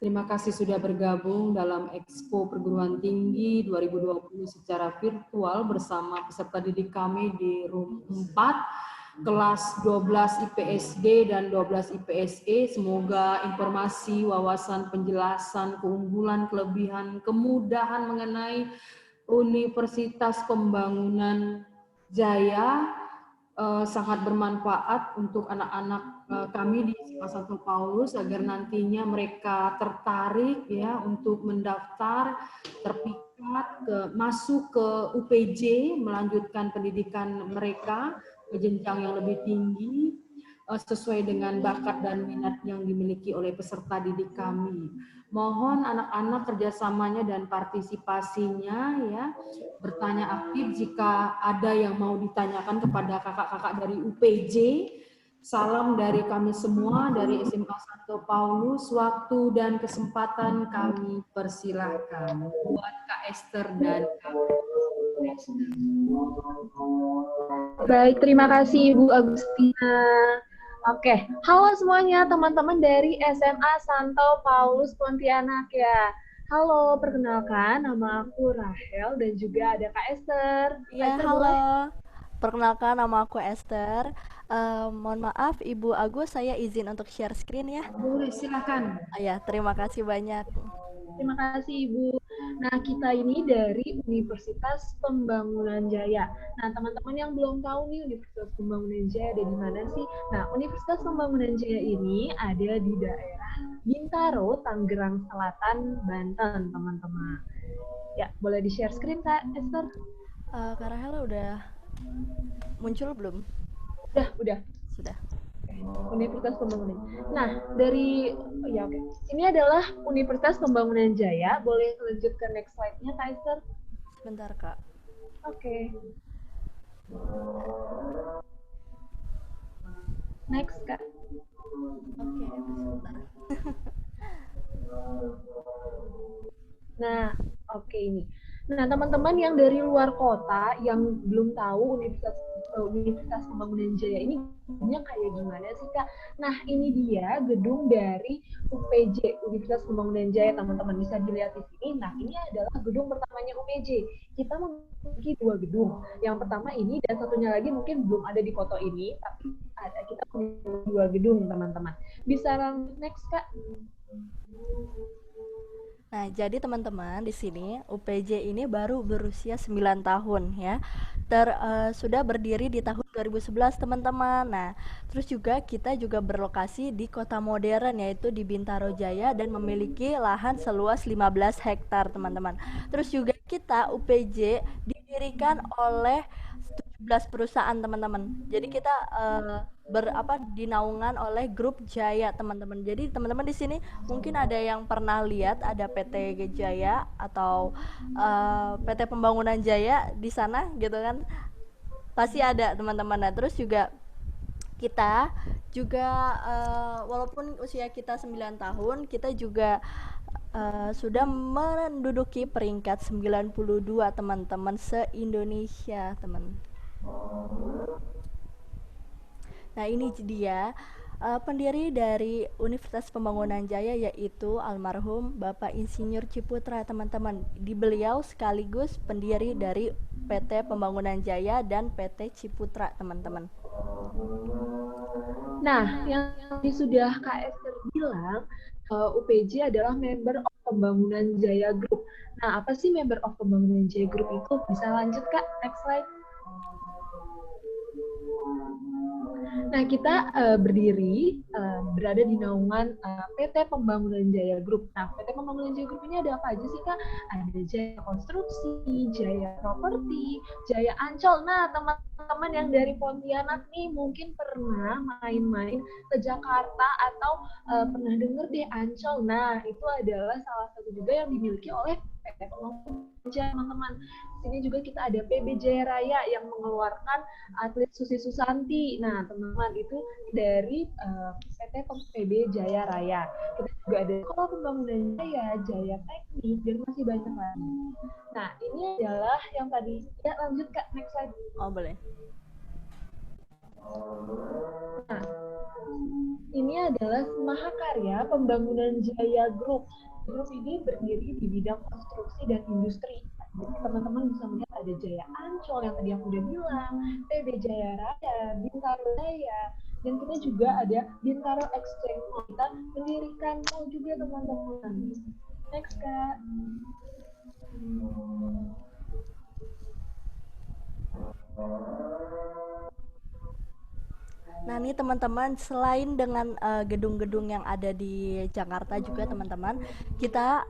Terima kasih sudah bergabung dalam Expo Perguruan Tinggi 2020 secara virtual bersama peserta didik kami di room 4, kelas 12 IPSD dan 12 IPSE. Semoga informasi, wawasan, penjelasan, keunggulan, kelebihan, kemudahan mengenai Universitas Pembangunan Jaya sangat bermanfaat untuk anak-anak kami di SMA Santo Paulus agar nantinya mereka tertarik ya untuk mendaftar, terpikat masuk ke UPJ, melanjutkan pendidikan mereka ke jenjang yang lebih tinggi sesuai dengan bakat dan minat yang dimiliki oleh peserta didik kami. Mohon anak-anak kerjasamanya dan partisipasinya ya, bertanya aktif jika ada yang mau ditanyakan kepada kakak-kakak dari UPJ. Salam dari kami semua dari SMA Santo Paulus. Waktu dan kesempatan kami persilahkan buat Kak Esther dan Kak Esther. Baik, terima kasih Ibu Agustina. Oke, halo semuanya teman-teman dari SMA Santo Paulus Pontianak ya. Halo, perkenalkan nama aku Rahel dan juga ada Kak Esther. Ya, Esther, halo. boleh? Perkenalkan nama aku Esther. Mohon maaf Ibu Agus, saya izin untuk share screen ya. Boleh, silakan. Ya, terima kasih banyak. Terima kasih Ibu. Nah, kita ini dari Universitas Pembangunan Jaya. Nah, teman-teman yang belum tahu nih Universitas Pembangunan Jaya ada di mana sih? Nah, Universitas Pembangunan Jaya ini ada di daerah Bintaro, Tangerang Selatan, Banten, teman-teman. Ya, boleh di-share screen, Kak Esther? Kak Rahel udah muncul belum? Udah. Sudah. Universitas Pembangunan. Nah, ini adalah Universitas Pembangunan Jaya. Boleh lanjut ke next slide-nya, Kak Esther? Sebentar, Kak. Oke. Next, Kak. Oke, sebentar. Nah, oke ini. Nah, teman-teman yang dari luar kota yang belum tahu Universitas Pembangunan Jaya ini gedungnya kayak gimana sih, Kak? Nah, ini dia gedung dari UPJ, Universitas Pembangunan Jaya, teman-teman bisa dilihat di sini. Nah, ini adalah gedung pertamanya UPJ. Kita memiliki 2 gedung. Yang pertama ini dan satunya lagi mungkin belum ada di foto ini, tapi kita punya 2 gedung, teman-teman. Bisa lanjut next, Kak. Nah, jadi teman-teman di sini UPJ ini baru berusia 9 tahun ya. Sudah berdiri di tahun 2011 teman-teman. Nah, terus juga kita juga berlokasi di kota modern yaitu di Bintaro Jaya dan memiliki lahan seluas 15 hektar teman-teman. Terus juga kita UPJ didirikan oleh 17 perusahaan teman-teman. Jadi kita dinaungan oleh grup Jaya teman-teman. Jadi teman-teman di sini mungkin ada yang pernah lihat ada PT Jaya atau PT Pembangunan Jaya di sana gitu kan. Pasti ada teman-teman. Nah, terus juga kita juga walaupun usia kita 9 tahun, kita juga sudah menduduki peringkat 92 teman-teman se-Indonesia, teman. Nah, ini dia pendiri dari Universitas Pembangunan Jaya yaitu almarhum Bapak Insinyur Ciputra, teman-teman. Di beliau sekaligus pendiri dari PT Pembangunan Jaya dan PT Ciputra, teman-teman. Nah, yang sudah Kak Esther bilang, UPJ adalah member of Pembangunan Jaya Group. Nah, apa sih member of Pembangunan Jaya Group itu? Bisa lanjut, Kak? Next slide. Nah, kita berada di naungan PT Pembangunan Jaya Group. Nah, PT Pembangunan Jaya Group ini ada apa aja sih, Kak? Ada Jaya Konstruksi, Jaya Properti, Jaya Ancol. Nah, teman-teman yang dari Pontianak nih mungkin pernah main-main ke Jakarta atau pernah dengar deh Ancol. Nah, itu adalah salah satu juga yang dimiliki oleh PT Pembangunan Jaya, teman-teman. Di sini juga kita ada PB Jaya Raya yang mengeluarkan atlet Susi Susanti. Nah, teman-teman itu dari PT PB Jaya Raya. Kita juga ada Sekolah Pembangunan Jaya, Jaya Teknik, dan masih banyak lagi. Nah, ini adalah yang tadi. Ya, lanjut Kak, next slide. Oh, boleh. Nah, Ini adalah Mahakarya Pembangunan Jaya Group. Grup ini berdiri di bidang konstruksi dan industri. Jadi teman-teman bisa melihat ada Jaya Ancol yang tadi aku udah bilang, PB Jaya Raya, Bintaro Jaya, dan kita juga ada Bintaro Exchange Mall. Kita mendirikan mall juga teman-teman. Next, Kak. Nah, ini teman-teman, selain dengan gedung-gedung yang ada di Jakarta juga teman-teman, kita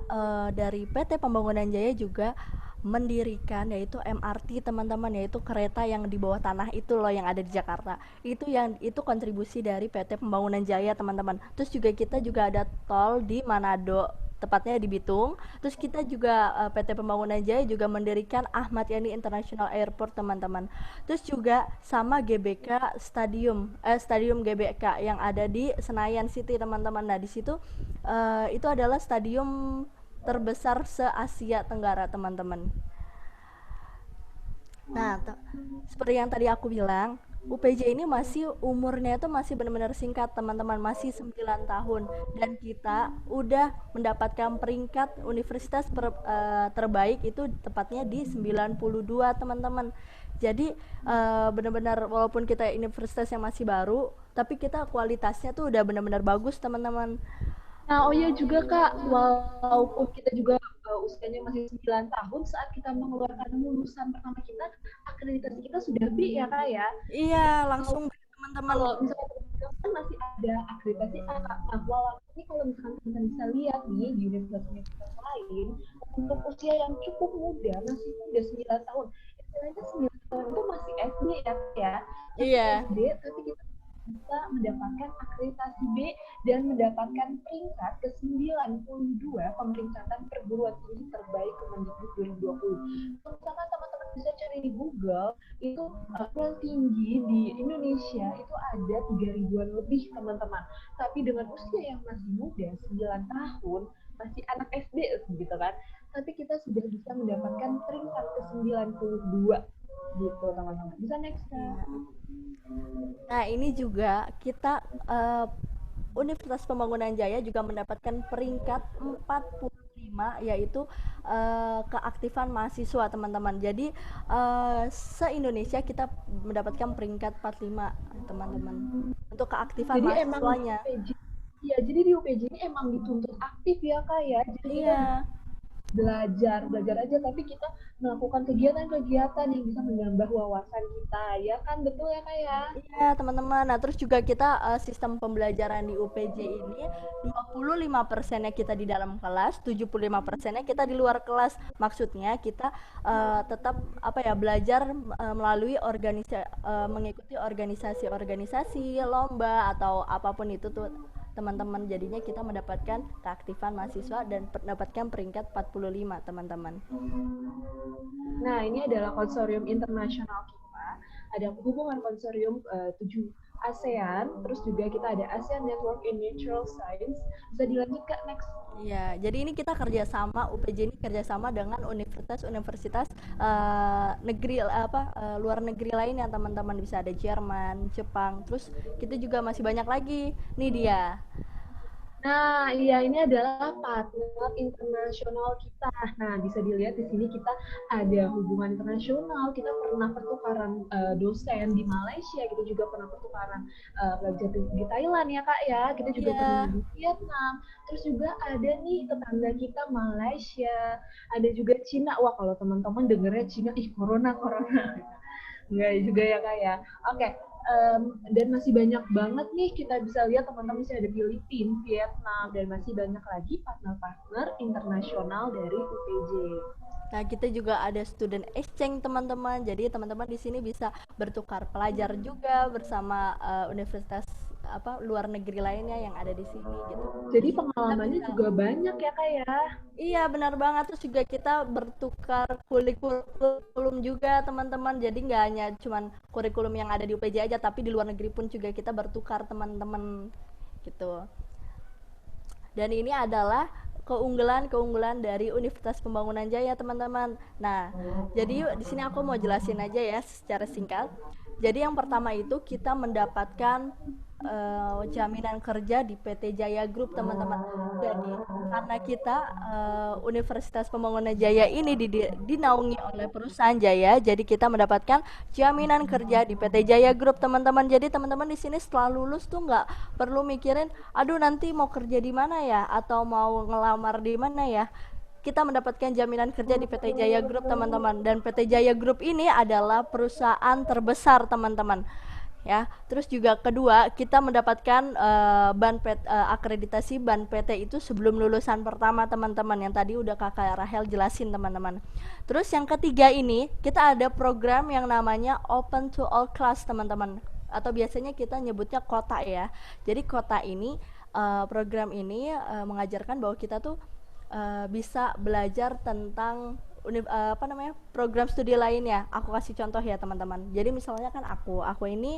dari PT Pembangunan Jaya juga mendirikan yaitu MRT teman-teman, yaitu kereta yang di bawah tanah itu loh yang ada di Jakarta. Itu kontribusi dari PT Pembangunan Jaya teman-teman. Terus juga kita juga ada tol di Manado, tepatnya di Bitung. Terus kita juga PT Pembangunan Jaya juga mendirikan Ahmad Yani International Airport teman-teman. Terus juga sama GBK Stadium GBK yang ada di Senayan City teman-teman. Nah, di situ itu adalah stadium terbesar se-Asia Tenggara teman-teman. Nah, seperti yang tadi aku bilang, UPJ ini masih umurnya itu masih benar-benar singkat teman-teman, masih 9 tahun, dan kita udah mendapatkan peringkat universitas terbaik itu tepatnya di 92 teman-teman. Jadi benar-benar walaupun kita universitas yang masih baru, tapi kita kualitasnya tuh udah benar-benar bagus teman-teman. Nah, oh iya juga Kak, walaupun kita juga usianya masih 9 tahun, saat kita mengeluarkan lulusan pertama kita, akreditasi kita sudah B ya Kak ya. Iya, langsung teman-teman. Kalau misalnya teman-teman kan masih ada akreditasi A, nah walaupun ini kalau misalkan teman-teman bisa lihat nih di universitas lain, untuk usia yang cukup muda, masih muda 9 tahun, istilahnya 9 tahun itu masih SD ya Kak ya. Iya. SD, tapi kita bisa mendapatkan akreditasi B dan mendapatkan peringkat ke-92 pemeringkatan perguruan tinggi terbaik Kemendikbud 2020. Kalau misalkan teman-teman bisa cari di Google, itu perguruan tinggi di Indonesia itu ada 3.000-an lebih teman-teman. Tapi dengan usia yang masih muda, 9 tahun, masih anak SD gitu kan, tapi kita sudah bisa mendapatkan peringkat ke-92 gitu teman-teman. Bisa next Kak. Nah, ini juga kita Universitas Pembangunan Jaya juga mendapatkan peringkat 45, yaitu keaktifan mahasiswa teman-teman. Jadi se-Indonesia kita mendapatkan peringkat 45 teman-teman untuk keaktifan jadi mahasiswanya. Iya, jadi di UPJ ini emang dituntut aktif ya Kak ya. Jadi iya. Belajar aja, tapi kita melakukan kegiatan-kegiatan yang bisa menambah wawasan kita, ya kan? Betul ya Kak ya? Iya teman-teman. Nah, terus juga kita sistem pembelajaran di UPJ ini 25%-nya kita di dalam kelas, 75%-nya kita di luar kelas. Maksudnya kita tetap belajar melalui mengikuti organisasi-organisasi, lomba atau apapun itu tuh teman-teman. Jadinya kita mendapatkan keaktifan mahasiswa dan mendapatkan peringkat 45 teman-teman. Nah, ini adalah konsorsium internasional kita. Ada hubungan konsorsium 7 ASEAN, terus juga kita ada ASEAN Network in Natural Science. Bisa dilanjut Kak, next. Ya, jadi ini kita kerjasama, UPJ ini kerjasama dengan universitas-universitas luar negeri lainnya teman-teman. Bisa ada Jerman, Jepang, terus kita juga masih banyak lagi. Nih dia. Nah, iya ini adalah partner internasional kita. Nah, bisa dilihat di sini kita ada hubungan internasional. Kita pernah pertukaran dosen di Malaysia. Kita juga pernah pertukaran pelajar di Thailand ya Kak ya. Kita juga pernah di Vietnam. Terus juga ada nih tetangga kita Malaysia. Ada juga Cina. Wah, kalau teman-teman dengernya Cina, corona. Enggak juga ya Kak ya. Oke. Dan masih banyak banget nih kita bisa lihat teman-teman masih ada Filipina, Vietnam, dan masih banyak lagi partner-partner internasional dari UPJ. Nah, kita juga ada student exchange teman-teman. Jadi teman-teman di sini bisa bertukar pelajar juga bersama universitas luar negeri lainnya yang ada di sini gitu. Jadi pengalamannya juga banyak ya Kak ya. Iya benar banget. Terus juga kita bertukar kurikulum juga teman-teman. Jadi nggak hanya cuman kurikulum yang ada di UPJ aja, tapi di luar negeri pun juga kita bertukar teman-teman gitu. Dan ini adalah keunggulan dari Universitas Pembangunan Jaya teman-teman. Nah, jadi di sini aku mau jelasin aja ya secara singkat. Jadi yang pertama itu kita mendapatkan jaminan kerja di PT Jaya Group, teman-teman. Jadi karena kita Universitas Pembangunan Jaya ini dinaungi oleh perusahaan Jaya, jadi kita mendapatkan jaminan kerja di PT Jaya Group, teman-teman. Jadi teman-teman di sini setelah lulus tuh nggak perlu mikirin, aduh nanti mau kerja di mana ya, atau mau ngelamar di mana ya. Kita mendapatkan jaminan kerja di PT Jaya Group, teman-teman. Dan PT Jaya Group ini adalah perusahaan terbesar, teman-teman. Ya, terus juga kedua, kita mendapatkan akreditasi ban PT itu sebelum lulusan pertama, teman-teman, yang tadi udah Kakak Rahel jelasin, teman-teman. Terus yang ketiga ini, kita ada program yang namanya Open to All Class, teman-teman, atau biasanya kita nyebutnya kota ya. Jadi kota ini, program ini mengajarkan bahwa kita tuh bisa belajar tentang program studi lainnya. Aku kasih contoh ya, teman-teman. Jadi misalnya kan aku ini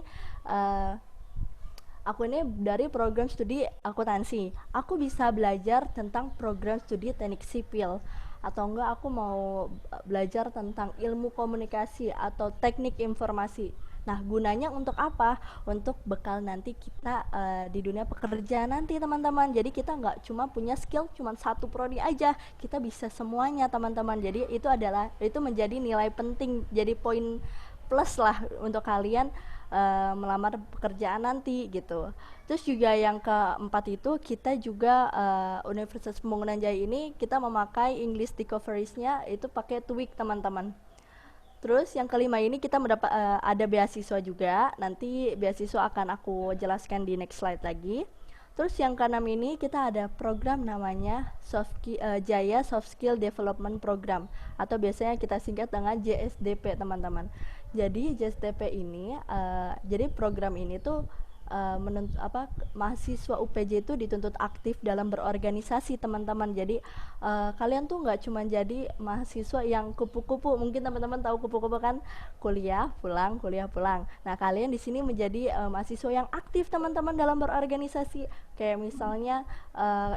dari program studi akuntansi. Aku bisa belajar tentang program studi teknik sipil, atau enggak aku mau belajar tentang ilmu komunikasi atau teknik informasi. Nah, gunanya untuk apa? Untuk bekal nanti kita di dunia pekerjaan nanti, teman-teman. Jadi kita nggak cuma punya skill cuma satu prodi aja, kita bisa semuanya, teman-teman. Jadi itu menjadi nilai penting, jadi poin plus lah untuk kalian melamar pekerjaan nanti gitu. Terus juga yang keempat itu, kita juga Universitas Pembangunan Jaya ini kita memakai English Discoveries-nya itu pakai TOEIC, teman-teman. Terus yang kelima ini kita ada beasiswa juga. Nanti beasiswa akan aku jelaskan di next slide lagi. Terus yang keenam ini kita ada program namanya Jaya Soft Skill Development Program, atau biasanya kita singkat dengan JSDP, teman-teman. Jadi JSDP ini, jadi program ini tuh mahasiswa UPJ itu dituntut aktif dalam berorganisasi, teman-teman. Jadi kalian tuh nggak cuma jadi mahasiswa yang kupu-kupu. Mungkin teman-teman tahu kupu-kupu kan, kuliah pulang. Nah, kalian di sini menjadi mahasiswa yang aktif, teman-teman, dalam berorganisasi. Kayak misalnya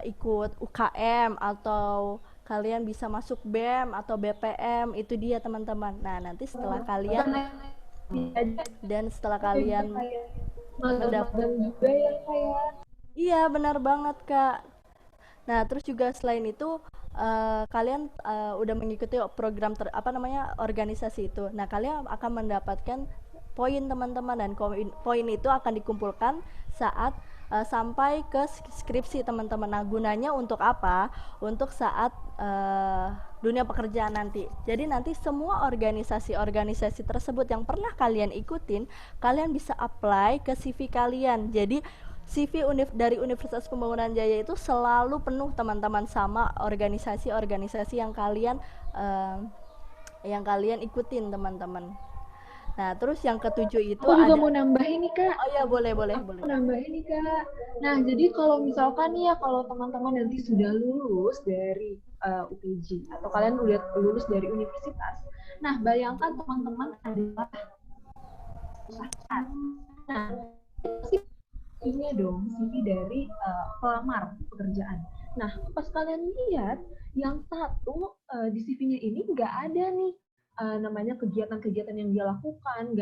ikut UKM, atau kalian bisa masuk BEM atau BPM, itu dia, teman-teman. Nah, nanti setelah kalian mendapat, juga ya kayak. iya benar banget, Kak. Nah, terus juga selain itu kalian udah mengikuti program organisasi itu. Nah, kalian akan mendapatkan poin, teman-teman, dan poin itu akan dikumpulkan saat sampai ke skripsi, teman-teman. Nah, gunanya untuk apa? Untuk saat dunia pekerjaan nanti. Jadi nanti semua organisasi tersebut yang pernah kalian ikutin, kalian bisa apply ke CV kalian. Jadi CV dari Universitas Pembangunan Jaya itu selalu penuh, teman-teman, sama organisasi-organisasi yang kalian ikutin, teman-teman. Nah, terus yang ketujuh itu aku juga mau nambahin nih, Kak. Oh ya, boleh. Aku nambahin nih, Kak. Nah, jadi kalau misalkan nih ya, kalau teman-teman nanti sudah lulus dari UPJ atau kalian udah lulus dari universitas, nah bayangkan teman-teman adalah perusahaan. Nah, CV-nya dong, CV dari pelamar pekerjaan. Nah, pas kalian lihat yang satu di CV-nya ini nggak ada nih namanya kegiatan-kegiatan yang dia lakukan,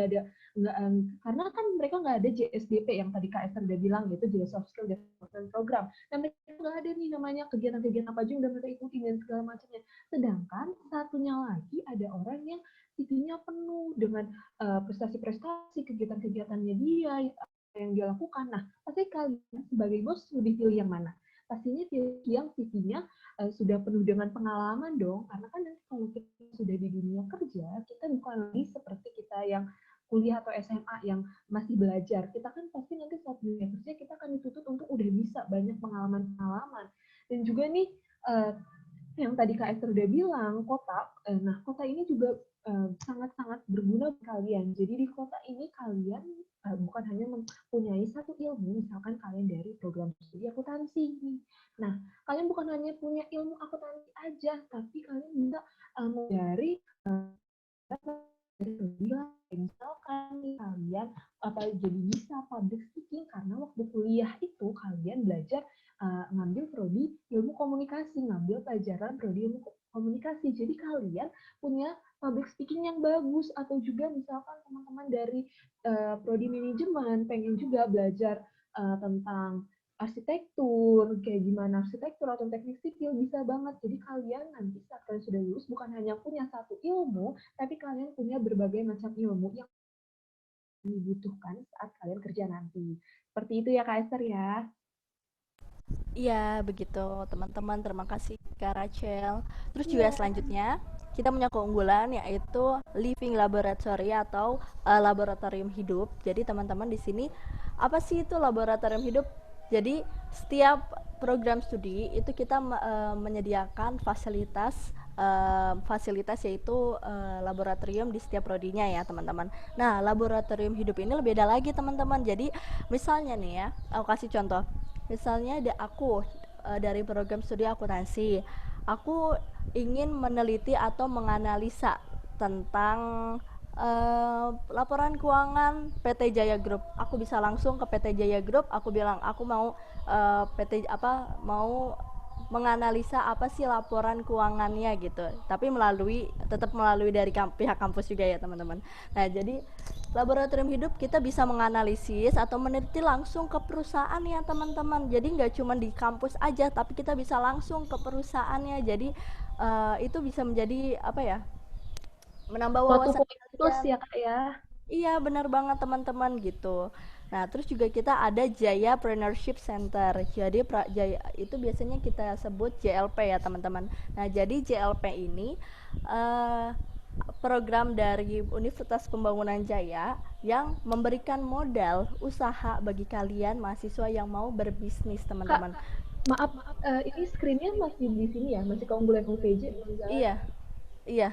karena kan mereka nggak ada JSDP yang tadi Kak Esther udah bilang, gitu, Jaya Soft Skill Development Program. Nah, mereka nggak ada nih namanya kegiatan-kegiatan apa aja yang udah mereka ikutin dan segala macamnya. Sedangkan satunya lagi ada orang yang CV-nya penuh dengan prestasi-prestasi, kegiatan-kegiatannya dia yang dia lakukan. Nah, pasti kalian sebagai bos lebih pilih yang mana? Pastinya pilih yang CV-nya sudah penuh dengan pengalaman dong, karena kan nanti kalau kita sudah di dunia kerja, kita bukan lagi seperti kita yang kuliah atau SMA yang masih belajar. Kita kan pasti nanti saat dunia kerja kita akan dituntut untuk udah bisa banyak pengalaman-pengalaman. Dan juga nih yang tadi Kak Esther udah bilang, kota. Nah, kota ini juga sangat-sangat berguna bagi kalian. Jadi di kota ini kalian bukan hanya mempunyai satu ilmu, misalkan kalian dari program studi akuntansi. Nah, kalian bukan hanya punya ilmu akuntansi aja, tapi kalian bisa dari misalkan kalian jadi bisa public speaking karena waktu kuliah itu kalian belajar ngambil prodi ilmu komunikasi, ngambil pelajaran prodi ilmu komunikasi. Jadi kalian punya public speaking yang bagus, atau juga misalkan teman-teman dari prodi manajemen pengen juga belajar tentang arsitektur, kayak gimana arsitektur atau teknik sipil, bisa banget. Jadi kalian nanti saat kalian sudah lulus bukan hanya punya satu ilmu, tapi kalian punya berbagai macam ilmu yang dibutuhkan saat kalian kerja nanti. Seperti itu ya Kak Esther ya. Iya, begitu teman-teman. Terima kasih Kak Rachel. Terus juga selanjutnya kita punya keunggulan yaitu living laboratory atau laboratorium hidup. Jadi teman-teman di sini apa sih itu laboratorium hidup? Jadi setiap program studi itu kita menyediakan fasilitas yaitu laboratorium di setiap prodinya ya teman-teman. Nah, laboratorium hidup ini lebih beda lagi teman-teman. Jadi misalnya nih ya, aku kasih contoh. Misalnya aku dari program studi akuntansi, aku ingin meneliti atau menganalisa tentang laporan keuangan PT Jaya Group. Aku bisa langsung ke PT Jaya Group, aku bilang aku mau mau menganalisa apa sih laporan keuangannya gitu. Tapi tetap melalui dari pihak kampus juga ya teman-teman. Nah, jadi laboratorium hidup kita bisa menganalisis atau meneliti langsung ke perusahaan ya teman-teman. Jadi nggak cuma di kampus aja, tapi kita bisa langsung ke perusahaannya. Jadi itu bisa menjadi apa ya? Menambah Suatu wawasan poin plus kalian. ya Kak ya. Iya, benar banget teman-teman gitu. Nah, terus juga kita ada Jaya Preneurship Center. Jadi Jaya itu biasanya kita sebut JLP ya teman-teman. Nah, jadi JLP ini eh, program dari Universitas Pembangunan Jaya yang memberikan modal usaha bagi kalian mahasiswa yang mau berbisnis Kak, teman-teman. maaf, ini screen-nya masih di sini ya, masih keunggulan UVJ, masih jalan. Iya, iya.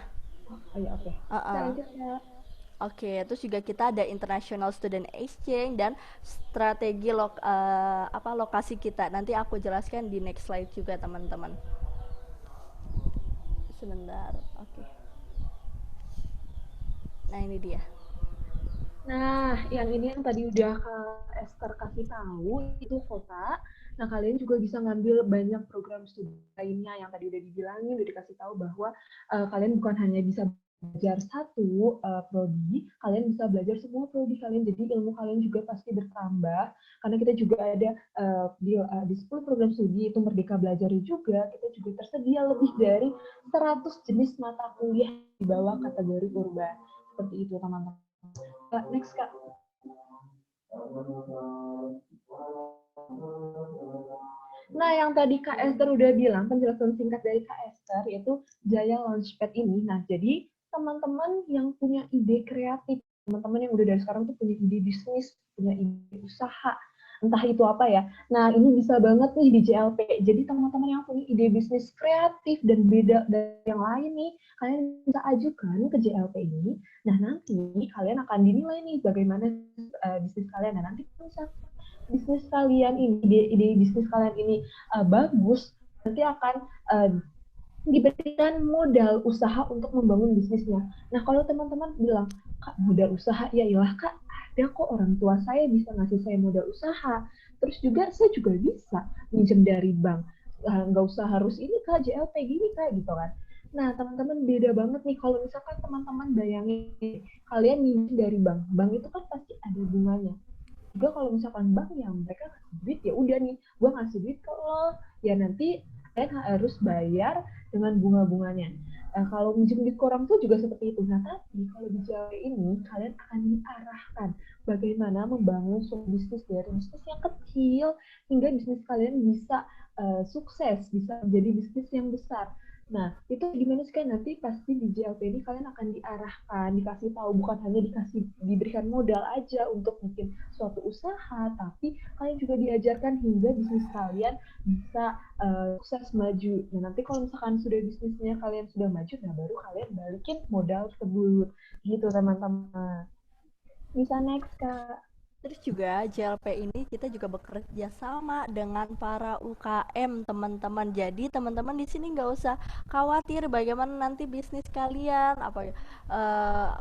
Oh ya, oke. Kita lanjut ya. Oke, terus juga kita ada International Student Exchange dan strategi lokasi kita. Nanti aku jelaskan di next slide juga teman-teman. Sebentar, oke. Nah ini dia. Nah, yang ini yang tadi udah Kak Esther kasih tahu itu kota. Nah, kalian juga bisa ngambil banyak program studi lainnya yang tadi udah dibilangin, udah dikasih tahu bahwa kalian bukan hanya bisa belajar satu prodi, kalian bisa belajar semua prodi kalian. Jadi ilmu kalian juga pasti bertambah. Karena kita juga ada di 10 program studi itu Merdeka Belajar juga, kita juga tersedia lebih dari 100 jenis mata kuliah di bawah kategori urban. Seperti itu, teman-teman. Next, Kak. Nah, yang tadi Kak Esther udah bilang, penjelasan singkat dari Kak Esther, yaitu Jaya Launchpad ini. Nah, jadi teman-teman yang punya ide kreatif, teman-teman yang udah dari sekarang tuh punya ide bisnis, punya ide usaha, entah itu apa ya. Nah, ini bisa banget nih di JLP. Jadi teman-teman yang punya ide bisnis kreatif dan beda dari yang lain nih, kalian bisa ajukan ke JLP ini. Nah, nanti kalian akan dinilai nih bagaimana bisnis kalian. Nah, nanti bisa bisnis kalian ini, ide bisnis kalian ini bagus, nanti akan diberikan modal usaha untuk membangun bisnisnya. Nah, kalau teman-teman bilang, Kak, modal usaha, ya iyalah Kak, ada kok orang tua saya bisa ngasih saya modal usaha. Terus juga saya juga bisa minjem dari bank. Nggak usah harus ini Kak, JLP gini Kak, gitu kan. Nah, teman-teman beda banget nih kalau misalkan teman-teman bayangin kalian minjem dari bank. Bank itu kan pasti ada bunganya. Juga kalau misalkan bank yang mereka kasih duit, ya udah nih, gue ngasih duit ke lo, ya nanti kalian harus bayar dengan bunga-bunganya. Kalau minjem duit ke orang tua juga seperti itu. Nah, tapi kalau di Jawa ini, kalian akan diarahkan bagaimana membangun suatu bisnis dari bisnis yang kecil hingga bisnis kalian bisa sukses, bisa menjadi bisnis yang besar. Nah, itu gimana sih kan nanti pasti di JLP ini kalian akan diarahkan, dikasih tahu, bukan hanya diberikan modal aja untuk bikin suatu usaha, tapi kalian juga diajarkan hingga bisnis kalian bisa sukses maju. Nah, nanti kalau misalkan sudah bisnisnya kalian sudah maju, nah baru kalian balikin modal tersebut. Gitu, teman-teman. Bisa next, Kak. Terus juga JLP ini kita juga bekerja sama dengan para UKM teman-teman. Jadi teman-teman di sini nggak usah khawatir bagaimana nanti bisnis kalian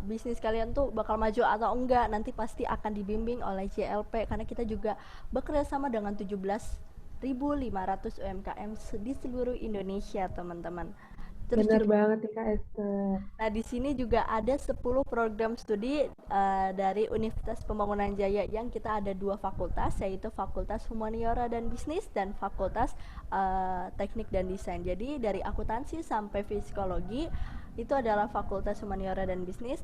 bisnis kalian tuh bakal maju atau enggak. Nanti pasti akan dibimbing oleh JLP karena kita juga bekerja sama dengan 17.500 UMKM di seluruh Indonesia teman-teman. Terus Benar juga, banget nih Kak Esther. nah di sini juga ada 10 program studi dari Universitas Pembangunan Jaya yang kita ada 2 fakultas, yaitu Fakultas Humaniora dan Bisnis dan Fakultas Teknik dan Desain. Jadi dari akuntansi sampai psikologi itu adalah Fakultas Humaniora dan Bisnis,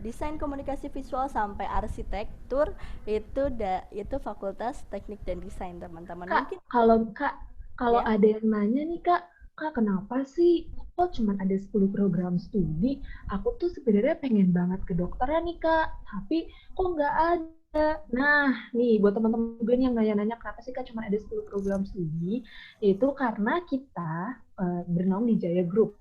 desain komunikasi visual sampai arsitektur itu Fakultas Teknik dan Desain, teman-teman. Kak, Mungkin kalau ya. ada yang nanya nih Kak kenapa sih kok cuma ada 10 program studi? Aku tuh sebenarnya pengen banget ke dokteran nih Kak, tapi kok nggak ada. Nah, nih buat teman-teman juga nih yang nanya-nanya kenapa sih Kak cuma ada 10 program studi, itu karena kita bernaung di Jaya Group.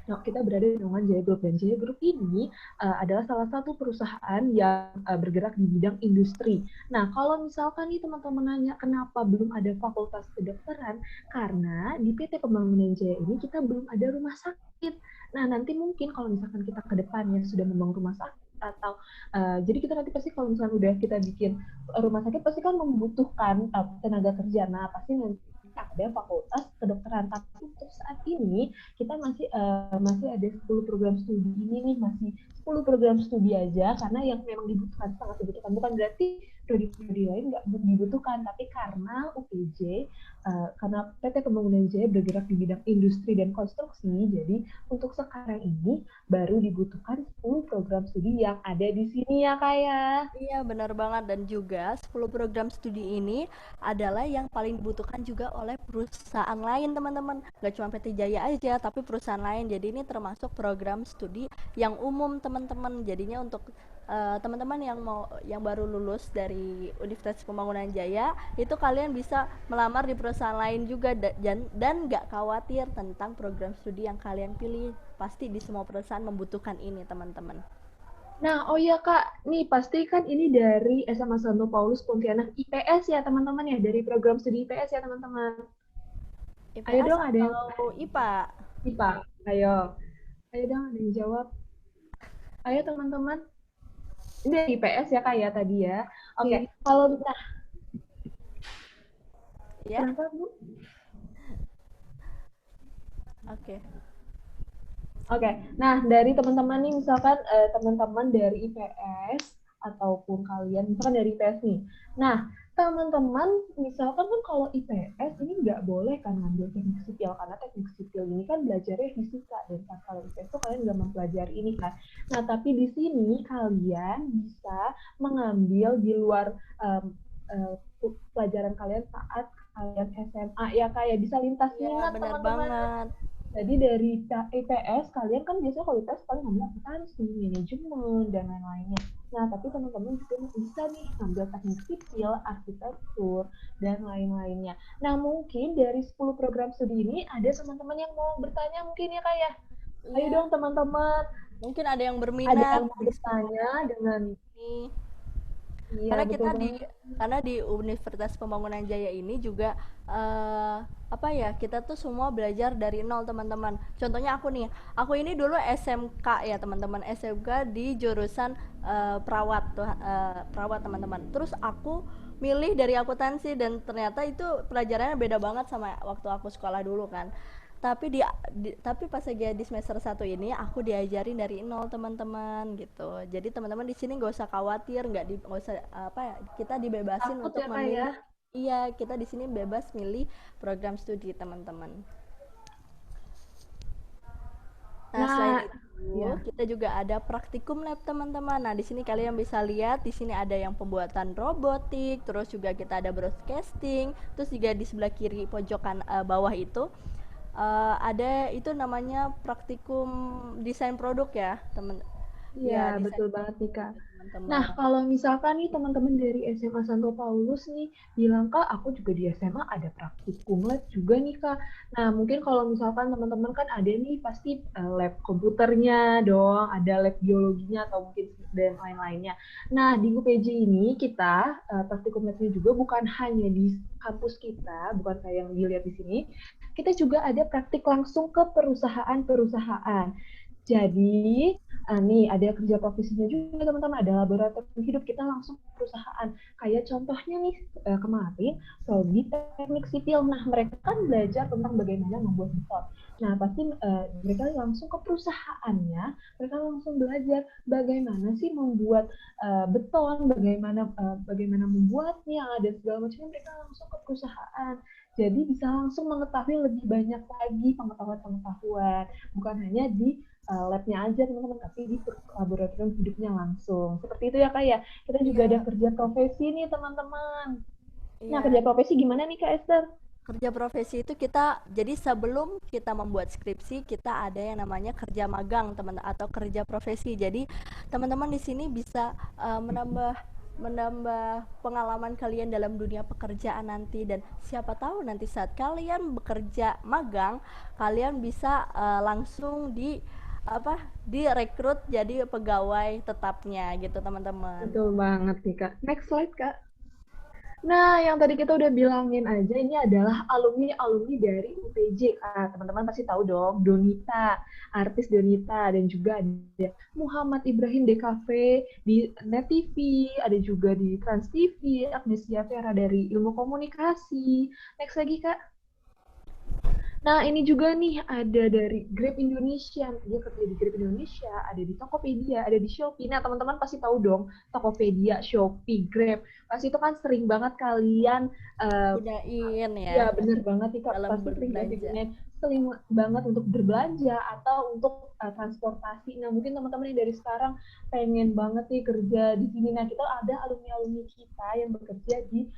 Nah, kita berada di naungan Jaya Group, dan Jaya Group ini adalah salah satu perusahaan yang bergerak di bidang industri. Nah, kalau misalkan nih teman-teman nanya kenapa belum ada fakultas kedokteran, karena di PT Pembangunan Jaya ini kita belum ada rumah sakit. Nah, nanti mungkin kalau misalkan kita ke depannya sudah membangun rumah sakit atau jadi kita nanti pasti kalau misalnya udah kita bikin rumah sakit pasti kan membutuhkan tenaga kerja. Nah, pasti nanti ada fakultas kedokteran. Tapi untuk saat ini kita masih ada 10 program studi ini nih, masih 10 program studi aja karena yang memang dibutuhkan, sangat dibutuhkan. Bukan berarti prodi-prodi lain nggak dibutuhkan, tapi karena UPJ, karena PT Pembangunan Jaya bergerak di bidang industri dan konstruksi, jadi untuk sekarang ini baru dibutuhkan 10 program studi yang ada di sini ya Kak ya. Iya, benar banget. Dan juga 10 program studi ini adalah yang paling dibutuhkan juga oleh perusahaan lain, teman-teman. Gak cuma PT Jaya aja, tapi perusahaan lain. Jadi ini termasuk program studi yang umum, teman-teman. Jadinya untuk teman-teman yang baru lulus dari Universitas Pembangunan Jaya, itu kalian bisa melamar di perusahaan lain juga dan gak khawatir tentang program studi yang kalian pilih. Pasti di semua perusahaan membutuhkan ini, teman-teman. Nah, oh iya Kak, nih pasti kan ini dari SMA Santo Paulus Pontianak IPS ya teman-teman ya, dari program studi IPS ya teman-teman. Ayo IPS dong ada yang atau IPA? IPA, ayo. Ayo dong ada yang jawab. Ayo teman-teman. Ini dari IPS ya Kak ya tadi ya. Oke, kalau nah, Ya, kenapa Bu? oke. Oke, nah dari teman-teman nih misalkan teman-teman dari IPS ataupun kalian misalkan dari IPS nih. Nah, teman-teman misalkan kan kalau IPS ini nggak boleh kan ngambil teknik sipil karena teknik sipil ini kan belajarnya fisika dan pas kalau IPS tuh kalian nggak mempelajari ini kan. Nah, tapi di sini kalian bisa mengambil di luar pelajaran kalian saat kalian SMA ya kayak bisa lintas Iya, minat benar teman-teman. banget. Jadi dari IPS, kalian kan biasanya kalau IPS paling ngambil akuntansi, manajemen, dan lain-lainnya. Nah, tapi teman-teman juga bisa nih ngambil teknik sipil, arsitektur, dan lain-lainnya. Nah, mungkin dari 10 program studi ini, ada teman-teman yang mau bertanya mungkin ya Kak ya? Ayo Iya, dong teman-teman, mungkin ada yang ada berminat yang mau di 10 bertanya dengan, ini. iya Karena betul kita banget. karena di Universitas Pembangunan Jaya ini juga apa ya, kita tuh semua belajar dari nol, teman-teman. Contohnya aku ini dulu SMK ya, teman-teman, SMK di jurusan perawat tuh, perawat, teman-teman. Terus aku milih dari akuntansi dan ternyata itu pelajarannya beda banget sama waktu aku sekolah dulu kan. Tapi pas lagi di semester 1 ini aku diajarin dari nol, teman-teman, gitu. Jadi teman-teman di sini nggak usah khawatir, nggak usah apa ya, kita dibebasin Takut untuk ya Kak ya? memilih. Iya, kita di sini bebas milih program studi, teman-teman. Nah, selain Nah, itu, ya. kita juga ada praktikum lab, teman-teman. Nah, di sini kalian bisa lihat, di sini ada yang pembuatan robotik, terus juga kita ada broadcasting, terus juga di sebelah kiri pojokan bawah itu ada itu namanya praktikum desain produk ya, teman. Iya, Ya, desain betul banget nih, Kak. produk, Nah, teman-teman. kalau misalkan nih teman-teman dari SMA Santo Paulus nih bilang, Kak, aku juga di SMA ada praktikum lab juga nih, Kak. Nah, mungkin kalau misalkan teman-teman kan ada nih pasti lab komputernya dong, ada lab biologinya atau mungkin dan lain-lainnya. Nah, di UPJ ini kita praktikum labnya juga bukan hanya di kampus kita, bukan kayak yang dilihat di sini. Kita juga ada praktik langsung ke perusahaan-perusahaan. Jadi, Nih ada kerja profesinya juga teman-teman, ada laboratorium hidup, kita langsung ke perusahaan. Kayak contohnya nih kemarin prodi teknik sipil. Nah mereka kan belajar tentang bagaimana membuat beton. Nah pasti mereka langsung ke perusahaannya, mereka langsung belajar bagaimana sih membuat beton, bagaimana membuatnya, ada segala macamnya, mereka langsung ke perusahaan. Jadi bisa langsung mengetahui lebih banyak lagi pengetahuan-pengetahuan, bukan hanya di lab-nya aja teman-teman, tapi di laboratorium hidupnya langsung. Seperti itu ya Kak ya. Kita juga ada kerja profesi nih teman-teman. Nah kerja profesi gimana nih Kak Esther? Kerja profesi itu kita, jadi sebelum kita membuat skripsi kita ada yang namanya kerja magang teman atau kerja profesi. Jadi teman-teman di sini bisa menambah pengalaman kalian dalam dunia pekerjaan nanti, dan siapa tahu nanti saat kalian bekerja magang kalian bisa langsung direkrut jadi pegawai tetapnya gitu teman-teman. Betul banget nih Kak. Next slide Kak. Nah, yang tadi kita udah bilangin aja, ini adalah alumni-alumni dari UPJ. Teman-teman pasti tahu dong, Donita, artis Donita, dan juga ada Muhammad Ibrahim DKV di Net TV, ada juga di Trans TV, Agnesia Vera dari Ilmu Komunikasi. Next lagi, Kak. Nah, ini juga nih ada dari Grab Indonesia. Dia kerja di Grab Indonesia, ada di Tokopedia, ada di Shopee. Nah, teman-teman pasti tahu dong, Tokopedia, Shopee, Grab. Pasti itu kan sering banget kalian gunain ya. Ya, bener banget nih Kak. Dalam Pasti sering banget berbelanja. digunain. Sering banget untuk berbelanja atau untuk transportasi. Nah, mungkin teman-teman yang dari sekarang pengen banget nih kerja di sini. Nah, kita ada alumni-alumni kita yang bekerja di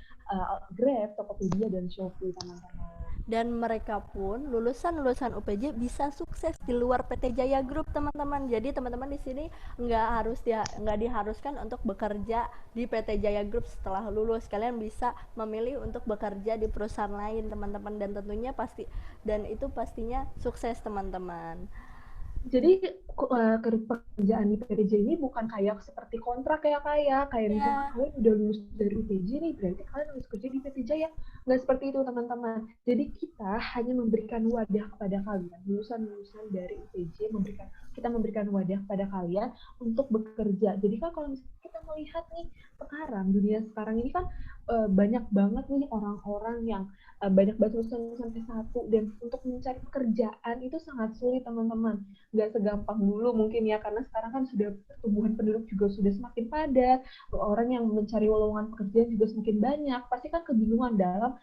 Grab, Tokopedia, dan Shopee, teman-teman. Dan mereka pun lulusan UPJ bisa sukses di luar PT Jaya Group teman-teman. Jadi teman-teman di sini nggak diharuskan untuk bekerja di PT Jaya Group setelah lulus. Kalian bisa memilih untuk bekerja di perusahaan lain teman-teman, dan tentunya itu pastinya sukses teman-teman. Jadi pekerjaan di PTJ ini bukan kayak seperti kontrak ya kayak misalnya kalian udah lulus dari UPJ nih, berarti kalian harus kerja di PTJ ya. Nggak seperti itu teman-teman. Jadi kita hanya memberikan wadah kepada kalian, lulusan-lulusan dari UPJ kita memberikan wadah kepada kalian untuk bekerja. Jadi kan kalau misalnya kita melihat nih sekarang, dunia sekarang ini kan banyak banget nih orang-orang yang banyak banget lulusan S1, dan untuk mencari pekerjaan itu sangat sulit teman-teman. Nggak segampang dulu mungkin ya, karena sekarang kan sudah pertumbuhan penduduk juga sudah semakin padat, orang yang mencari lowongan pekerjaan juga semakin banyak, pasti kan kebingungan dalam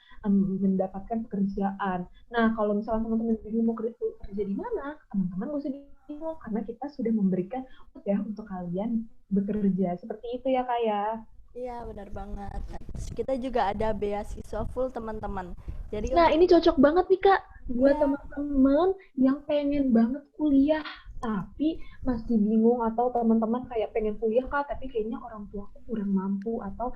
mendapatkan pekerjaan. Nah, kalau misalnya teman-teman bingung mau kerja di mana, teman-teman nggak usah bingung, karena kita sudah memberikan ya untuk kalian bekerja. Seperti itu ya Kak ya. Iya, benar banget. Kita juga ada beasiswa full teman-teman. Jadi ini cocok banget nih Kak buat teman-teman yang pengen banget kuliah tapi masih bingung, atau teman-teman kayak pengen kuliah Kak tapi kayaknya orang tua kurang mampu, atau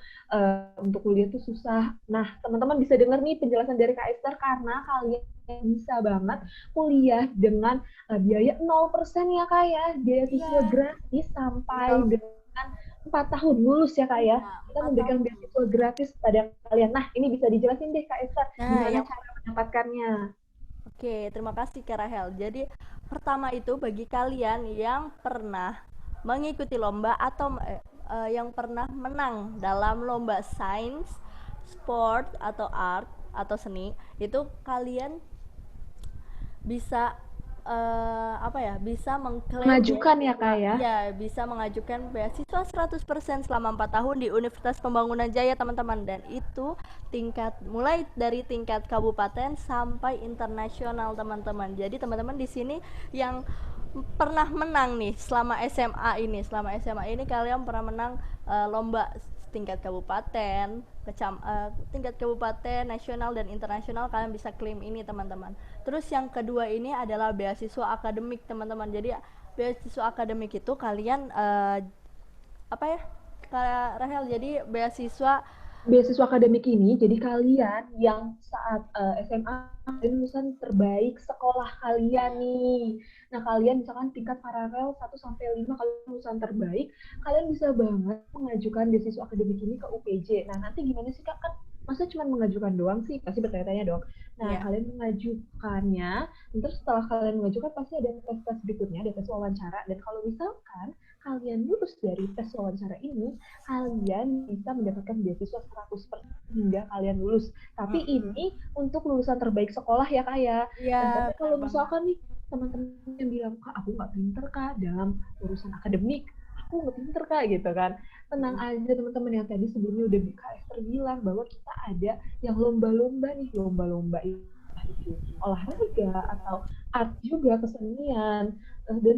untuk kuliah tuh susah. Nah, teman-teman bisa dengar nih penjelasan dari Kak Esther, karena kalian bisa banget kuliah dengan biaya 0% ya Kak ya. Beasiswa gratis sampai dengan 4 tahun lulus ya Kak ya. Kita memberikan beasiswa gratis pada kalian. Nah, ini bisa dijelasin deh Kak Esther gimana cara mendapatkannya. Oke, terima kasih Kak Rahel. Jadi pertama itu bagi kalian yang pernah mengikuti lomba atau yang pernah menang dalam lomba sains, sport atau art atau seni, itu kalian bisa bisa mengklaim mengajukan ya Kak ya. Ya, bisa mengajukan beasiswa 100% selama 4 tahun di Universitas Pembangunan Jaya teman-teman, dan itu mulai dari tingkat kabupaten sampai internasional teman-teman. Jadi teman-teman di sini yang pernah menang nih selama SMA ini kalian pernah menang lomba tingkat kabupaten, tingkat kabupaten, nasional dan internasional, kalian bisa klaim ini teman-teman. Terus yang kedua ini adalah beasiswa akademik teman-teman. Jadi beasiswa akademik itu kalian Kak Rahel, jadi beasiswa akademik ini, jadi kalian yang saat SMA lulusan terbaik sekolah kalian nih. Nah, kalian misalkan tingkat paralel 1-5 kalian lulusan terbaik, kalian bisa banget mengajukan beasiswa akademik ini ke UPJ. Nah, nanti gimana sih Kak? Kan masa cuma mengajukan doang sih? Pasti bertanya-tanya dong. Nah, Iya. kalian mengajukannya, terus setelah kalian mengajukan pasti ada tes-tes berikutnya, ada tes wawancara, dan kalau misalkan kalian lulus dari tes wawancara ini, kalian bisa mendapatkan beasiswa 100% hingga kalian lulus. Tapi Mm-mm. ini untuk lulusan terbaik sekolah ya Kak ya. Iya, Nah, tapi benar kalau banget. misalkan nih teman-teman yang bilang, Kak aku nggak pinter Kak dalam urusan akademik, aku nggak pinter Kak gitu kan. Tenang Mm-mm. aja teman-teman, yang tadi sebelumnya udah Kak Esther bilang bahwa kita ada yang lomba-lomba nih, lomba-lomba itu olahraga atau art juga, kesenian, dan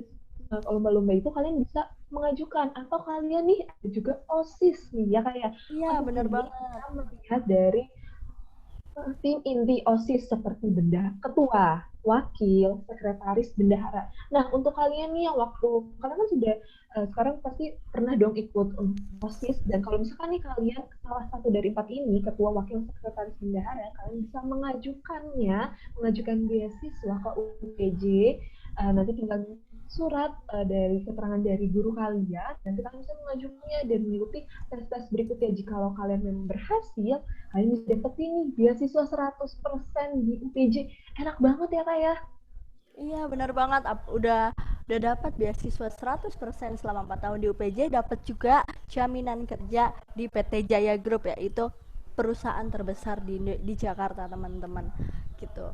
lomba-lomba itu kalian bisa mengajukan, atau kalian nih ada juga OSIS nih ya kayak Iya, untuk benar ini banget. kita melihat dari tim inti OSIS seperti ketua, wakil, sekretaris, bendahara. Nah, untuk kalian nih yang waktu kalian kan sudah sekarang pasti pernah dong ikut OSIS, dan kalau misalkan nih kalian salah satu dari empat ini, ketua, wakil, sekretaris, bendahara, kalian bisa mengajukan beasiswa ke UPJ. Nanti tinggal surat dari keterangan dari guru kalian, nanti kalian bisa mengajukannya dan mengikuti tes-tes berikutnya. Jikalau kalian memang berhasil, kalian bisa dapetin nih beasiswa 100% di UPJ. Enak banget ya Kak ya. Iya, benar banget. Udah dapat beasiswa 100% selama 4 tahun di UPJ, dapat juga jaminan kerja di PT Jaya Group, yaitu perusahaan terbesar di Jakarta, teman-teman. Gitu.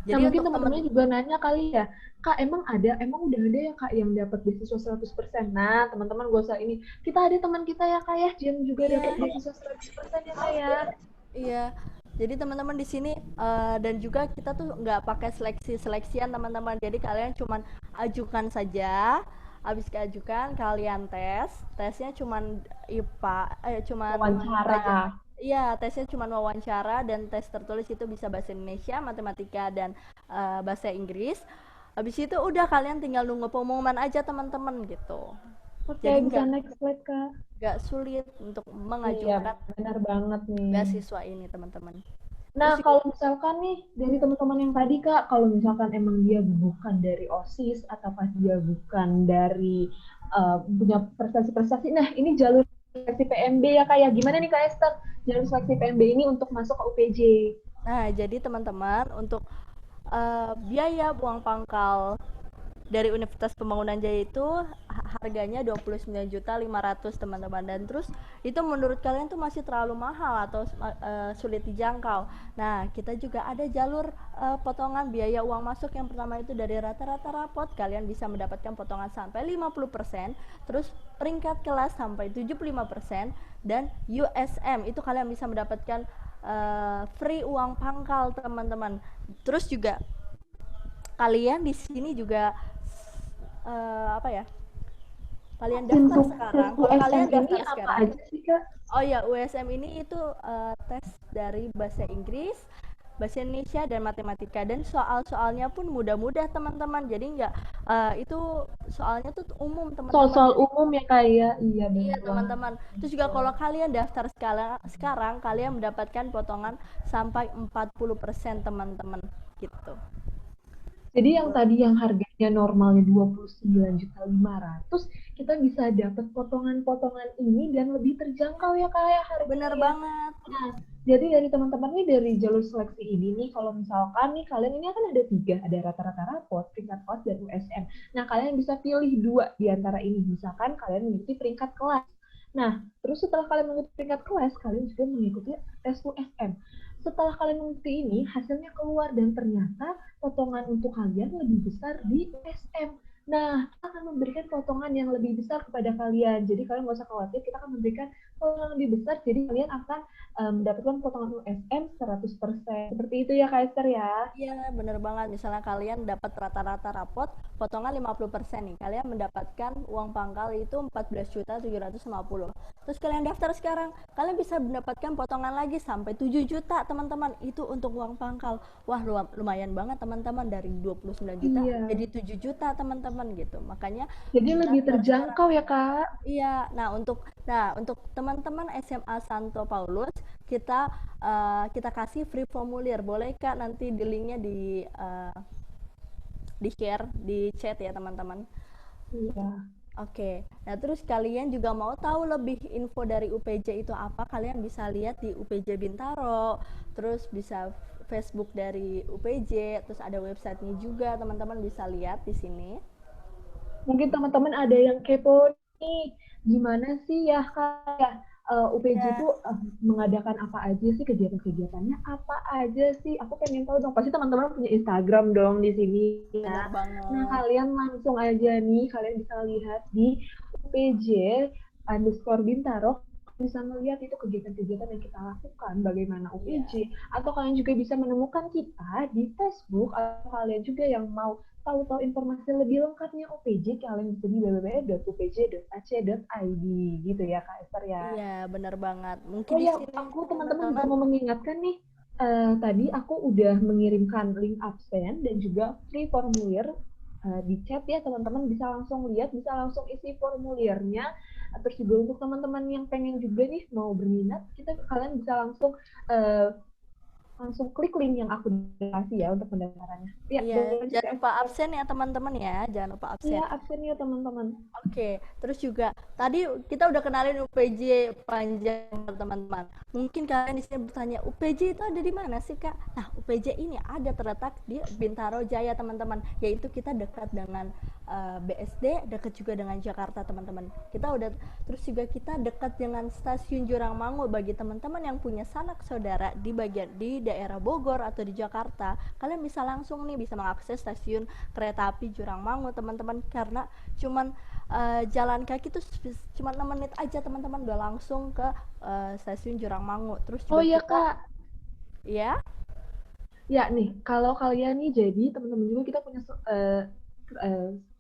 Nah Jadi mungkin untuk teman. teman-teman juga nanya kali ya, Kak emang udah ada ya Kak yang dapat beasiswa 100%. Nah teman-teman gak usah ini, kita ada teman kita ya Kak ya, yang juga Iya, dapat beasiswa 100% ya Kak ya. iya. Jadi teman-teman di sini dan juga kita tuh nggak pakai seleksian teman-teman. Jadi kalian cuman ajukan saja. Habis keajukan kalian tesnya cuman IPA, cuman Wawancara. pelajar. Iya, tesnya cuman wawancara dan tes tertulis itu bisa bahasa Indonesia, matematika dan bahasa Inggris. Habis itu udah kalian tinggal nunggu pengumuman aja teman-teman gitu. Oke, Jadi bisa nggak next slide Kak. nggak sulit untuk Iya, mengajukan benar banget nih. beasiswa ini teman-teman. Nah, Terus juga kalau misalkan nih dari teman-teman yang tadi Kak, kalau misalkan emang dia bukan dari OSIS atau pas dia bukan dari punya prestasi-prestasi, nah ini jalur seleksi PMB ya Kak ya. Gimana nih Kak Esther? Jalur seleksi PMB ini untuk masuk ke UPJ. nah, jadi teman-teman untuk biaya buang pangkal dari Universitas Pembangunan Jaya itu harganya 29.500.000 teman-teman, dan terus itu menurut kalian tuh masih terlalu mahal atau sulit dijangkau. Nah, kita juga ada jalur potongan biaya uang masuk. Yang pertama itu dari rata-rata rapot kalian bisa mendapatkan potongan sampai 50%, terus peringkat kelas sampai 75%, dan USM itu kalian bisa mendapatkan free uang pangkal teman-teman. Terus juga kalian di sini juga apa ya? Kalian daftar Tes sekarang. Kalau USM kalian ini daftar apa sekarang, aja sih Kak? oh ya, USM ini itu tes dari bahasa Inggris, bahasa Indonesia dan matematika, dan soal-soalnya pun mudah-mudah teman-teman. Jadi nggak itu soalnya tuh umum teman-teman. Soal-soal Jadi umum ya Kak ya. Iya iya benar banget. teman-teman. Terus juga kalau kalian daftar sekarang kalian mendapatkan potongan sampai 40% teman-teman gitu. Jadi yang tadi yang harganya normalnya 29.500.000, kita bisa dapat potongan-potongan ini dan lebih terjangkau ya Kak ya Bener harganya ya. banget. Nah, jadi dari teman-teman nih dari jalur seleksi ini nih, kalau misalkan nih kalian ini akan ada tiga, ada rata-rata rapot, peringkat kelas, dan USM. Nah, kalian bisa pilih dua di antara ini. Misalkan kalian mengikuti peringkat kelas. Nah, terus setelah kalian mengikuti peringkat kelas, kalian juga mengikuti tes USM. Setelah kalian mengikuti ini, hasilnya keluar dan ternyata potongan untuk kalian lebih besar di USM. Nah, kita akan memberikan potongan yang lebih besar kepada kalian. Jadi kalian nggak usah khawatir, kita akan memberikan potongan lebih besar. Jadi kalian akan mendapatkan potongan USM 100%. Seperti itu ya Kak Esther ya. Iya, bener banget. Misalnya kalian dapat rata-rata rapot, potongan 50% nih. Kalian mendapatkan uang pangkal itu 14.750. Terus kalian daftar sekarang, kalian bisa mendapatkan potongan lagi sampai 7 juta, teman-teman. Itu untuk uang pangkal. Wah, lumayan banget, teman-teman. Dari 29 juta Iya. jadi 7 juta, teman-teman gitu. Makanya Jadi lebih daftar sekarang. terjangkau ya Kak. Iya, nah untuk teman-teman SMA Santo Paulus, kita kasih free formulir. Boleh Kak nanti di linknya di share di chat ya teman-teman. Iya. Oke, nah terus kalian juga mau tahu lebih info dari UPJ itu apa? Kalian bisa lihat di UPJ Bintaro, terus bisa Facebook dari UPJ, terus ada websitenya juga, teman-teman bisa lihat di sini. Mungkin teman-teman ada yang kepo nih, gimana sih ya kayak UPJ itu Ya, mengadakan apa aja sih, kegiatan-kegiatannya apa aja sih? Aku pengen tahu dong. Pasti teman-teman punya Instagram dong di sini bener ya. Nah, banget. kalian langsung aja nih, kalian bisa lihat di UPJ underscore Bintaro, bisa melihat itu kegiatan-kegiatan yang kita lakukan, bagaimana Iya, UPJ, atau kalian juga bisa menemukan kita di Facebook, atau kalian juga yang mau tahu-tahu informasi lebih lengkapnya OPJ, kalian bisa di www.upj.ac.id gitu ya Kak Esther ya. iya bener banget. Mungkin Oh di ya, sini aku teman-teman juga teman-teman, mau mengingatkan nih, tadi aku udah mengirimkan link absen dan juga free formulir di chat ya, teman-teman bisa langsung lihat, bisa langsung isi formulirnya. Terus juga untuk teman-teman yang pengen juga nih mau berminat, kalian bisa langsung uh, langsung klik link yang aku kasih ya untuk pendaftarannya. Ya, iya boleh lanjut jangan Kak lupa Esther. absen ya teman-teman ya, jangan lupa Iya, absen. absen ya teman-teman. Oke, terus juga tadi kita udah kenalin UPJ panjang teman-teman. Mungkin kalian di sini bertanya, UPJ itu ada di mana sih Kak? Nah, UPJ ini ada terletak di Bintaro Jaya teman-teman, yaitu kita dekat dengan BSD, dekat juga dengan Jakarta teman-teman. Terus juga kita dekat dengan stasiun Jurangmangu. Bagi teman-teman yang punya sanak saudara di daerah Bogor atau di Jakarta, kalian bisa langsung nih bisa mengakses stasiun kereta api Jurangmangu teman-teman, karena cuman jalan kaki tuh cuma 6 menit aja teman-teman udah langsung ke stasiun Jurangmangu. Terus Oh juga iya kita Kak, ya, ya nih, kalau kalian nih jadi teman-teman juga kita punya uh,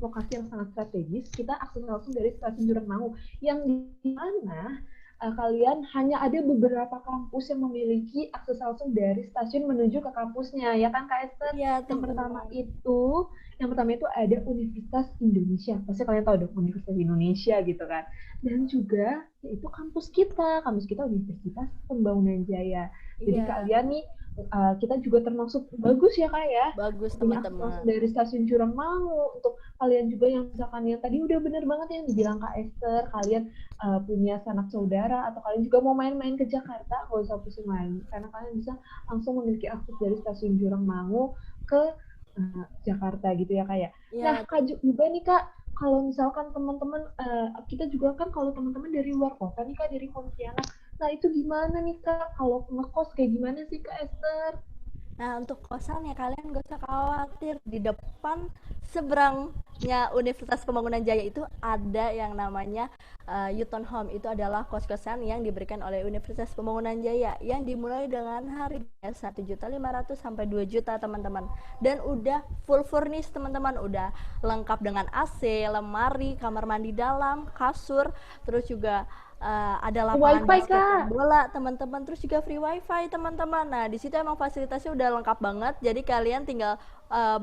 lokasi yang sangat strategis, kita akses langsung dari stasiun Jurangmangu, yang di mana kalian hanya ada beberapa kampus yang memiliki akses langsung dari stasiun menuju ke kampusnya, ya kan Kak Esther? iya Yang pertama teman-teman. itu, yang pertama itu ada Universitas Indonesia, pasti kalian tahu dong Universitas Indonesia gitu kan. Dan juga yaitu kampus kita Universitas Pembangunan Jaya. Jadi Iya, kalian nih kita juga termasuk bagus ya kak ya, bagus punya akses langsung teman-teman. dari stasiun Jurangmangu. Untuk kalian juga yang misalkan yang tadi udah bener banget yang dibilang Kak Esther, kalian punya sanak saudara atau kalian juga mau main-main ke Jakarta, gak usah pusing lagi karena kalian bisa langsung memiliki akses dari stasiun Jurangmangu ke Jakarta gitu ya kak ya. Nah Iya, kak juga nih kak, kalau misalkan teman-teman kita juga kan kalau teman-teman dari luar kota nih kak, dari Pontianak, nah itu gimana nih kak, kalau ngekos kayak gimana sih Kak Esther? nah, untuk kosan ya kalian gak usah khawatir. Di depan seberangnya Universitas Pembangunan Jaya itu ada yang namanya Yuton Home. Itu adalah kos-kosan yang diberikan oleh Universitas Pembangunan Jaya yang dimulai dengan harga 1.500.000 sampai 2 juta teman-teman. Dan udah full furnish teman-teman, udah lengkap dengan AC, lemari, kamar mandi dalam, kasur, terus juga ada lapangan Wifi basket dan kak? bola teman-teman, terus juga free wifi teman-teman. Nah di situ emang fasilitasnya udah lengkap banget, jadi kalian tinggal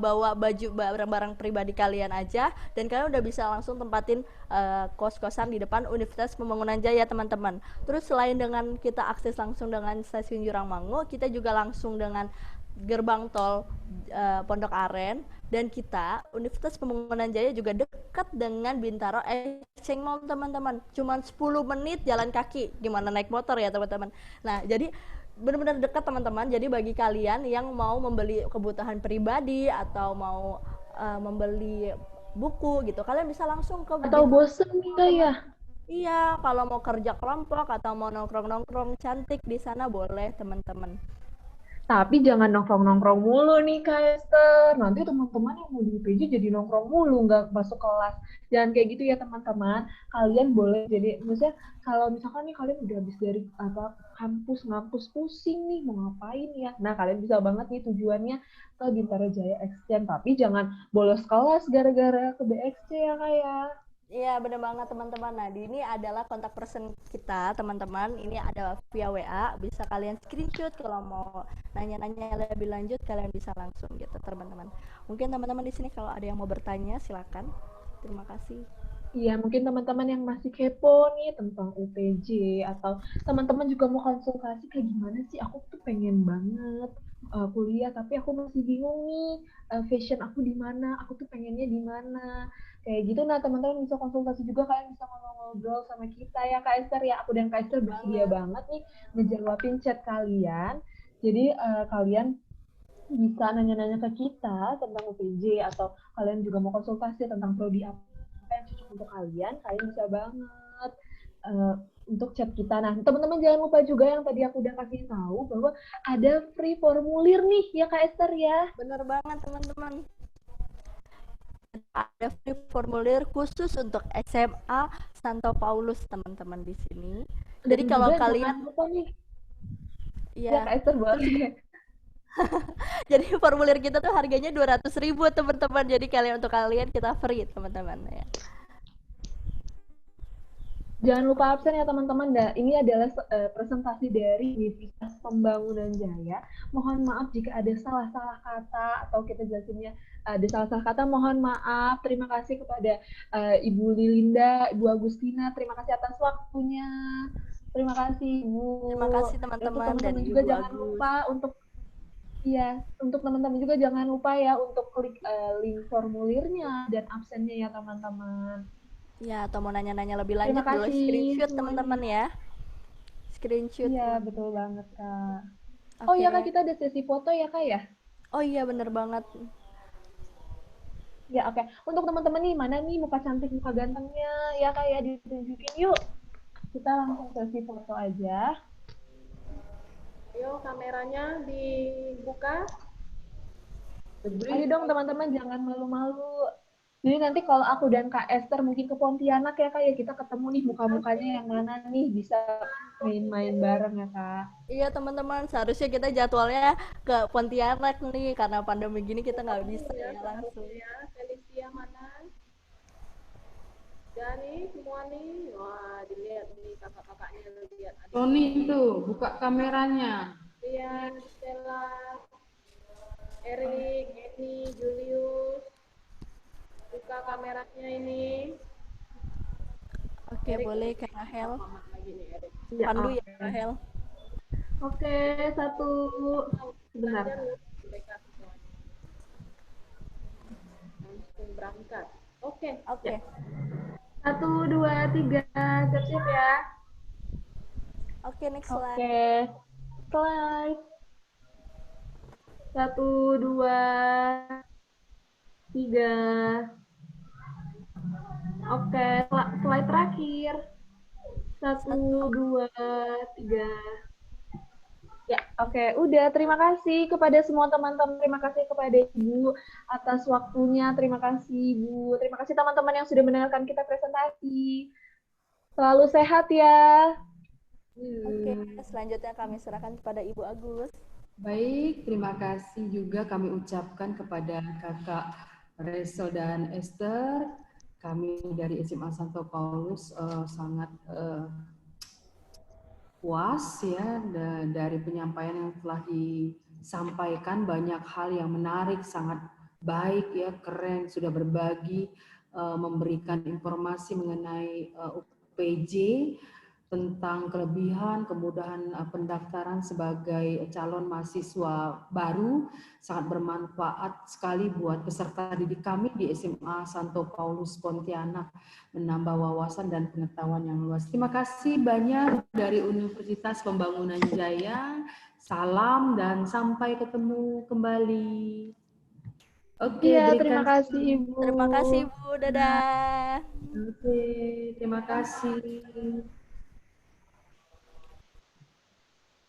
bawa baju barang-barang pribadi kalian aja dan kalian udah bisa langsung tempatin kos-kosan di depan Universitas Pembangunan Jaya teman-teman. Terus selain dengan kita akses langsung dengan stasiun Jurangmangu, kita juga langsung dengan gerbang tol Pondok Aren, dan kita Universitas Pembangunan Jaya juga dekat dengan Bintaro Exchange Mall teman-teman, cuman 10 menit jalan kaki, gimana naik motor ya teman-teman. Nah jadi benar-benar dekat teman-teman, jadi bagi kalian yang mau membeli kebutuhan pribadi atau mau membeli buku gitu, kalian bisa langsung ke Atau Bintaro bosen nih kak teman. ya? Iya, kalau mau kerja kelompok atau mau nongkrong-nongkrong cantik di sana boleh teman-teman. Tapi jangan nongkrong-nongkrong mulu nih Kak Esther. Nanti teman-teman yang mau di UPJ jadi nongkrong mulu, nggak masuk kelas. Jangan kayak gitu ya teman-teman. Kalian boleh jadi, maksudnya kalau misalkan nih kalian udah habis dari ngampus pusing nih mau ngapain ya. Nah kalian bisa banget nih tujuannya ke Bintaro Jaya Exchange. Tapi jangan bolos kelas gara-gara ke BXC ya Kak ya. Iya, bener banget teman-teman. Nah, ini adalah kontak person kita, teman-teman. Ini ada via WA, bisa kalian screenshot kalau mau nanya-nanya lebih lanjut, kalian bisa langsung gitu, teman-teman. Mungkin teman-teman di sini kalau ada yang mau bertanya, silakan. Terima kasih. Iya, mungkin teman-teman yang masih kepo nih tentang UPJ atau teman-teman juga mau konsultasi kayak gimana sih? Aku tuh pengen banget kuliah tapi aku masih bingung nih fashion aku di mana, aku tuh pengennya di mana. Kayak gitu. Nah, teman-teman bisa konsultasi juga, kalian bisa ngobrol sama kita ya Kak Esther ya. Aku dan Kak Esther bersedia banget nih ngejawabin chat kalian. Jadi kalian bisa nanya-nanya ke kita tentang UPJ, atau kalian juga mau konsultasi tentang prodi apa yang cocok untuk kalian, kalian bisa banget untuk chat kita. Nah, teman-teman jangan lupa juga yang tadi aku udah kasih tahu bahwa ada free formulir nih ya Kak Esther ya. Bener banget teman-teman. Ada free formulir khusus untuk SMA Santo Paulus teman-teman di sini. Jadi Dan kalau juga kalian jangan lupa nih, ya ya Kak Esther boleh. jadi formulir kita tuh harganya 200.000 teman-teman. Jadi untuk kalian kita free teman-teman ya. Jangan lupa absen ya teman-teman. Ini adalah presentasi dari Universitas Pembangunan Jaya. Mohon maaf jika ada salah-salah kata atau kita jelasinnya ada salah-salah kata. Mohon maaf. Terima kasih kepada Ibu Lilinda, Ibu Agustina. Terima kasih atas waktunya. Terima kasih Ibu. Terima kasih Untuk teman-teman dan teman-teman juga Ibu jangan Agus. lupa untuk untuk teman-teman juga jangan lupa ya untuk klik link formulirnya dan absennya ya teman-teman. Ya, atau mau nanya-nanya lebih lanjut Terima boleh kasih screenshot semuanya. teman-teman ya. Screenshot. Iya, betul banget, Kak. Oh Oke. iya, Kak, kita ada sesi foto ya, Kak, ya? Oh iya bener banget. Ya, oke. Untuk teman-teman nih, mana nih muka cantik, muka gantengnya? Ya, Kak, ya, ditunjukin yuk. Kita langsung sesi foto aja. Ayo, kameranya dibuka. Ayo dong, teman-teman, jangan malu-malu. Jadi nanti kalau aku dan Kak Esther mungkin ke Pontianak ya, Kak, ya, kita ketemu nih muka-mukanya yang mana nih, bisa main-main bareng ya, Kak. Iya teman-teman, seharusnya kita jadwalnya ke Pontianak nih, karena pandemi gini kita nggak bisa ya langsung. Ya, Felicia mana? Ya nih, semua nih. Wah, dilihat nih kakak-kakaknya, lihat adik. Tony itu buka kameranya. Iya, Stella, Erik, Eni, Julius. Buka kameranya ini. Oke, boleh Kak Rahel. Lagi nih, Erik. Pandu ya Kak Rahel. Oke, satu. Sebentar. Mereka semuanya. Langsung berangkat. Oke. Oke. 1, 2, 3. Siap-siap ya. Oke, next slide. Oke. Slide. 1, 2, 3. Oke, slide terakhir. 1, 2, 3. Ya, oke. Udah, terima kasih kepada semua teman-teman. Terima kasih kepada Ibu atas waktunya. Terima kasih, Ibu. Terima kasih teman-teman yang sudah mendengarkan kita presentasi. Selalu sehat ya. Oke, selanjutnya kami serahkan kepada Ibu Agus. Baik, terima kasih juga kami ucapkan kepada Kakak Resel dan Esther. Kami dari SMA Santo Paulus sangat puas ya dari penyampaian yang telah disampaikan, banyak hal yang menarik, sangat baik ya, keren, sudah berbagi, memberikan informasi mengenai UPJ tentang kelebihan, kemudahan pendaftaran sebagai calon mahasiswa baru, sangat bermanfaat sekali buat peserta didik kami di SMA Santo Paulus Pontianak, menambah wawasan dan pengetahuan yang luas. Terima kasih banyak dari Universitas Pembangunan Jaya. Salam dan sampai ketemu kembali. Oke, ya, terima kasih Ibu. Terima kasih Ibu, dadah. Oke, terima kasih.